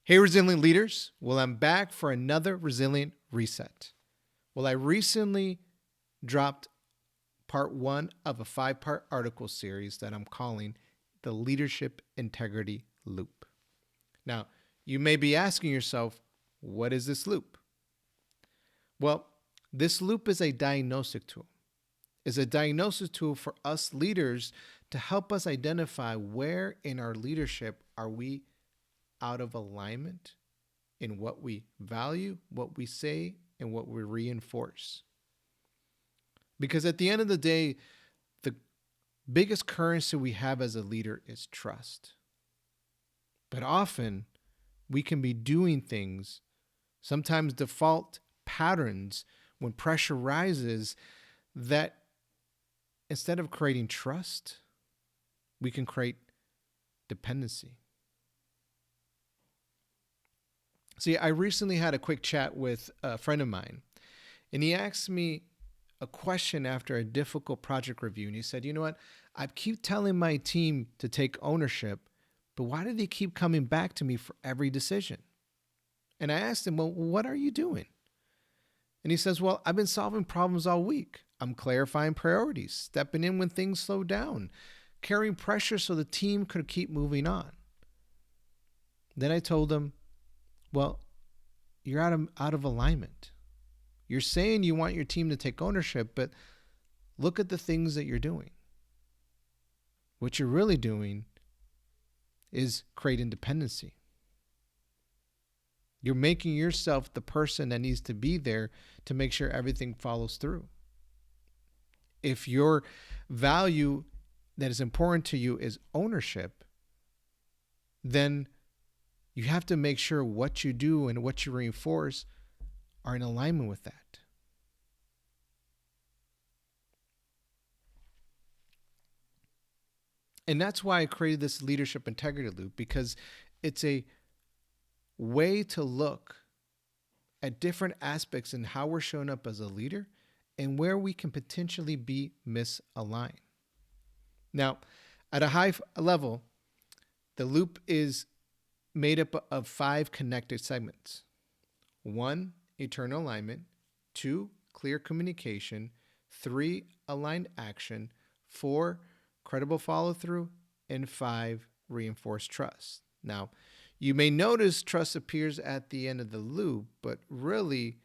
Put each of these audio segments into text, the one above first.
Hey, resilient leaders. Well, I'm back for another resilient reset. Well, I recently dropped part one of a 5-part article series that I'm calling the Leadership Integrity Loop. Now, you may be asking yourself, what is this loop? Well, this loop is a diagnostic tool. It's a diagnosis tool for us leaders to help us identify where in our leadership are we out of alignment in what we value, what we say, and what we reinforce. Because at the end of the day, the biggest currency we have as a leader is trust. But often we can be doing things, sometimes default patterns, when pressure rises, that instead of creating trust, we can create dependency. See, I recently had a quick chat with a friend of mine, and he asked me a question after a difficult project review. And he said, you know what? I keep telling my team to take ownership, but why do they keep coming back to me for every decision? And I asked him, well, what are you doing? And he says, well, I've been solving problems all week. I'm clarifying priorities, stepping in when things slow down, carrying pressure so the team could keep moving on. Then I told him, well, you're out of alignment. You're saying you want your team to take ownership, but look at the things that you're doing. What you're really doing is creating dependency. You're making yourself the person that needs to be there to make sure everything follows through. If your value that is important to you is ownership, then you have to make sure what you do and what you reinforce are in alignment with that. And that's why I created this leadership integrity loop, because it's a way to look at different aspects in how we're showing up as a leader and where we can potentially be misaligned. Now, at a high level, the loop is made up of 5 connected segments. 1, eternal alignment. 2, clear communication. 3, aligned action. 4, credible follow-through. And 5, reinforced trust. Now, you may notice trust appears at the end of the loop, but really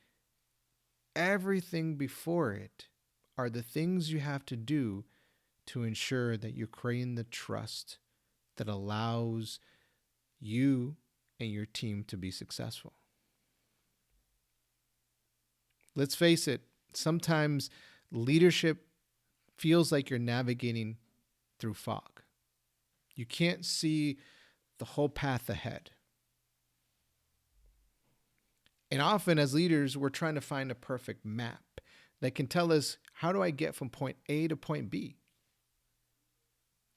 everything before it are the things you have to do to ensure that you're creating the trust that allows you and your team to be successful. Let's face it, sometimes leadership feels like you're navigating through fog. You can't see the whole path ahead. And often as leaders, we're trying to find a perfect map that can tell us, how do I get from point A to point B?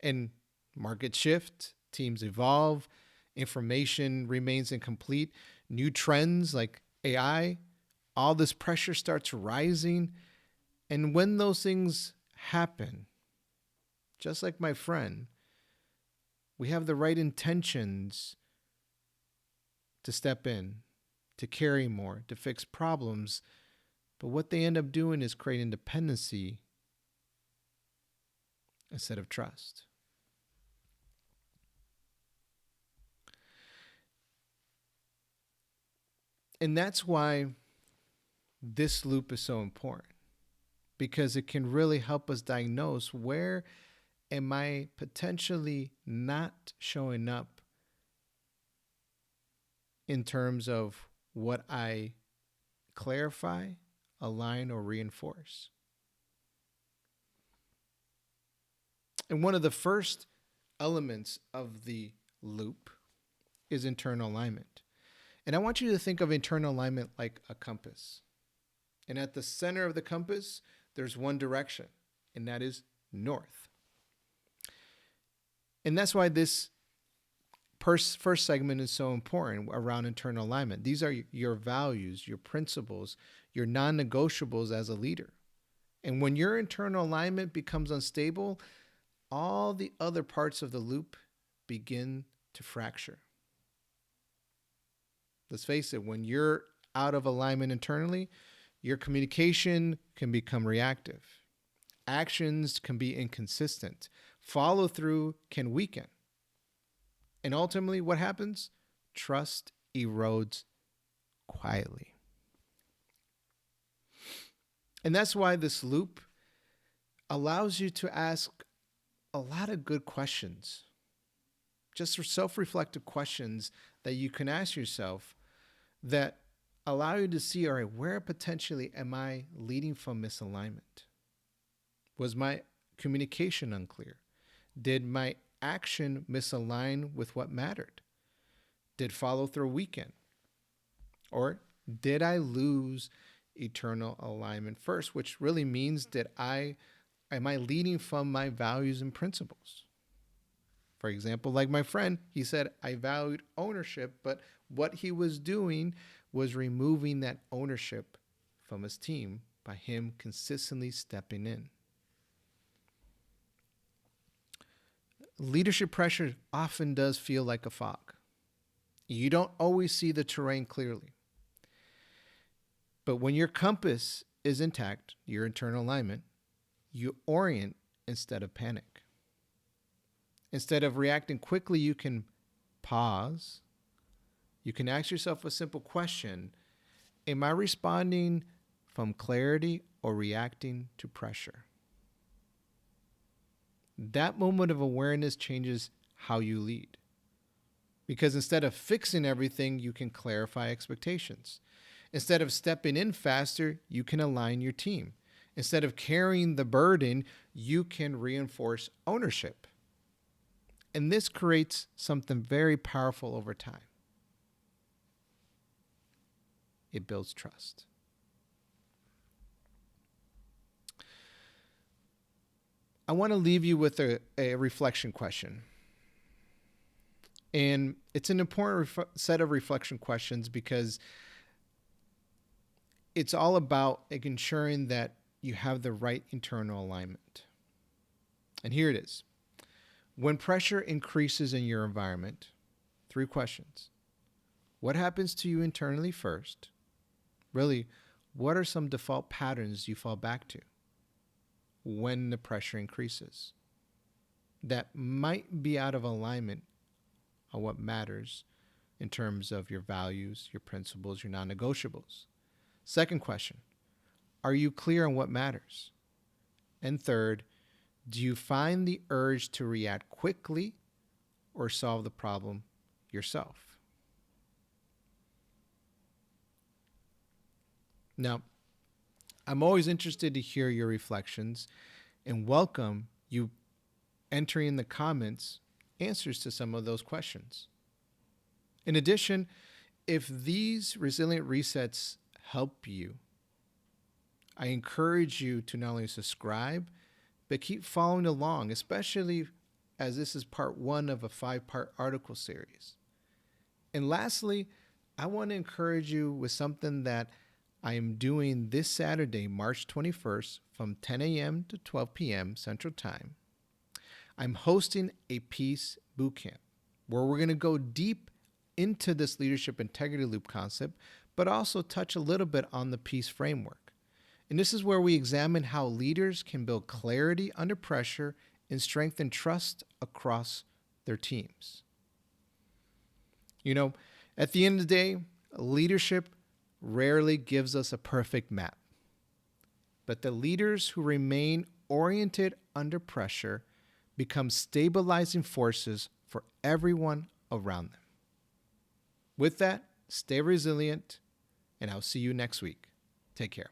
And markets shift, teams evolve, information remains incomplete, new trends like AI, all this pressure starts rising. And when those things happen, just like my friend, we have the right intentions to step in, to carry more, to fix problems. But what they end up doing is creating dependency instead of trust. And that's why this loop is so important, because it can really help us diagnose, where am I potentially not showing up in terms of what I clarify, align, or reinforce. And one of the first elements of the loop is internal alignment. And I want you to think of internal alignment like a compass. And at the center of the compass, there's one direction, and that is north. And that's why this first segment is so important around internal alignment. These are your values, your principles, your non-negotiables as a leader. And when your internal alignment becomes unstable, all the other parts of the loop begin to fracture. Let's face it, when you're out of alignment internally, your communication can become reactive. Actions can be inconsistent. Follow through can weaken. And ultimately, what happens? Trust erodes quietly. And that's why this loop allows you to ask a lot of good questions, just self reflective questions that you can ask yourself that allow you to see, all right, where potentially am I leading from misalignment? Was my communication unclear? Did my action misalign with what mattered? Did follow through weaken? Or did I lose eternal alignment first, which really means am I leading from my values and principles? For example, like my friend, he said, I valued ownership, but what he was doing was removing that ownership from his team by him consistently stepping in. Leadership pressure often does feel like a fog. You don't always see the terrain clearly. But when your compass is intact, your internal alignment, you orient instead of panic. Instead of reacting quickly, you can pause. You can ask yourself a simple question. Am I responding from clarity or reacting to pressure? That moment of awareness changes how you lead. Because instead of fixing everything, you can clarify expectations. Instead of stepping in faster, you can align your team. Instead of carrying the burden, you can reinforce ownership. And this creates something very powerful over time. It builds trust. I want to leave you with a reflection question. And it's an important set of reflection questions because it's all about ensuring that you have the right internal alignment. And here it is. When pressure increases in your environment, 3 questions. What happens to you internally first? Really, what are some default patterns you fall back to when the pressure increases that might be out of alignment on what matters in terms of your values, your principles, your non-negotiables? Second question, are you clear on what matters? And third, do you find the urge to react quickly or solve the problem yourself? Now, I'm always interested to hear your reflections and welcome you entering in the comments answers to some of those questions. In addition, if these resilient resets help you, I encourage you to not only subscribe, but keep following along, especially as this is part 1 of a 5-part article series. And lastly, I want to encourage you with something that I am doing this Saturday, March 21st, from 10 a.m. to 12 p.m. Central Time. I'm hosting a peace bootcamp where we're going to go deep into this leadership integrity loop concept, but also touch a little bit on the peace framework. And this is where we examine how leaders can build clarity under pressure and strengthen trust across their teams. You know, at the end of the day, leadership rarely gives us a perfect map. But the leaders who remain oriented under pressure become stabilizing forces for everyone around them. With that, stay resilient, and I'll see you next week. Take care.